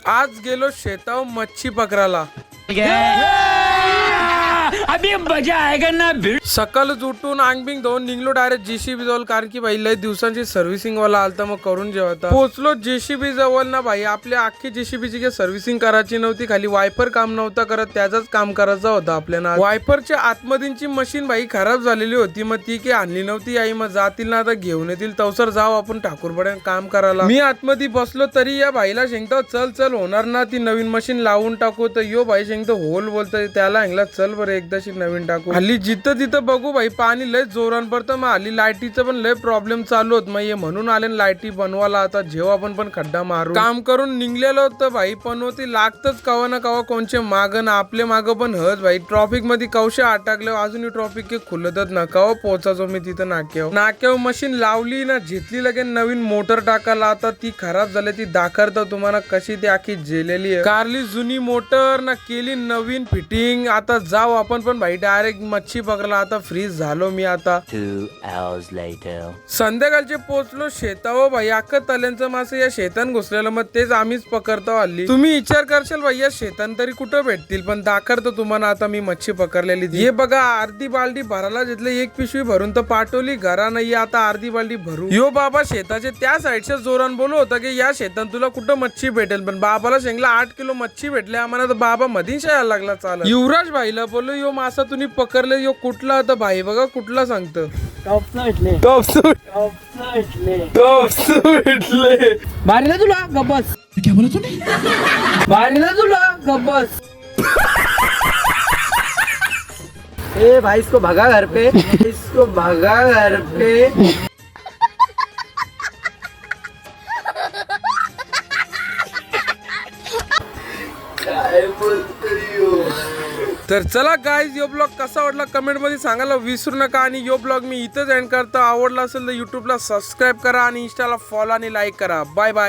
आज गेलो शेतावर मच्छी पकडायला. अभी मजा आएगा ना भिड. सकाळच उठून अंग बिंग धुवून निघलो डायरेक्ट जेसीबी जवळ, कारण की भाई लय दिवसांची सर्व्हिसिंग वाला आलता, मग करून जेवता. पोहोचलो जेसीबी जवळ ना भाई, आपल्या अख्खी जेसीबीची काही सर्व्हिसिंग करायची नव्हती, खाली वायपर काम नव्हता करत, त्याचाच काम करायचा होता आपल्याला. वायपरच्या आतमधींची मशीन भाई खराब झालेली होती, मग ती काही आणली नव्हती आई. मग जातील ना आता घेऊन येतील, तवसर जाऊ आपण ठाकूरपड्यात काम करायला. मी आतमध्ये बसलो तरी या भाईला शेंगतो चल चल होणार ना, ती नवीन मशीन लावून टाकू. तर यो भाई शेंगतो होल बोलतोय त्याला, हेंगला चल बरं एकदाशी नवीन टाकू. हल्ली जिथं तिथं बघू भाई पाणी लय जोरान पडतं, मग हल्ली लाईटीचं पण लय प्रॉब्लेम चालू होत. मग म्हणून आले लाईटी बनवायला. आता जेव्हा आपण पण खड्डा मारू काम करून निघलेलो होतं भाई, पण होती लागतच कवा ना कवा कोणचे माग ना आपले माग पण हज भाई. ट्रॉफिक मध्ये कवशे अटकले, अजूनही ट्रॉफिक के खुलतच ना. कवा पोहोचायचो मी तिथं नाक्यावर मशीन लावली ना, घेतली लगेच नवीन मोटर टाकायला. आता ती खराब झाली, ती दाखवतो तुम्हाला कशी ती आखी जेलेली आहे. कारली जुनी मोटर ना, केली नवीन फिटिंग. आता जाऊ आपण पण भाई डायरेक्ट मच्छी पकडला. आता फ्रीज झालो मी. आता 2 hours later. संध्याकाळचे पोहोचलो शेतावर भाई, अख्खं तल्यांचं मासे या शेतान घुसलेलं, मग तेच आम्हीच पकडतो हल्ली. तुम्ही विचार करशाल भाई या शेतान तरी कुठं भेटतील, पण दाखवतो तुम्हाला आता मी मच्छी पकडलेली. हे बघा अर्धी बाल्टी भरायला घेतली, एक पिशवी भरून तर पाठवली घरा नाही, आता अर्धी बाल्टी भरू. यो बाबा शेताचे त्या साईडच्या जोरान बोलू होता की या शेतान तुला कुठं मच्छी भेटेल, पण बाबाला शेंगला 8 किलो मच्छी भेटले आम्हाला. तर बाबा मधीच यायला लागला चालत. युवराज भाईला बोललो यो मासा तुम्ही पकडले, यो कुठला होता भाई बघा कुठला सांगतो. मारला तुला गब्बस. क्या बोला तूने? मारला तुला गब्बस. ए भाई इसको भगा घर पे, इसको भगा घर पे. काय बोलतोय यो? तर चला गाईज, यो ब्लॉग कसा वाटला कमेंट मध्ये सांगायला विसरू नका. आणि यो ब्लॉग मी इथंच एंड करतो. आवडला असेल तर युट्यूबला सबस्क्राईब करा आणि इंस्टाला फॉलो आणि लाईक करा. Bye bye.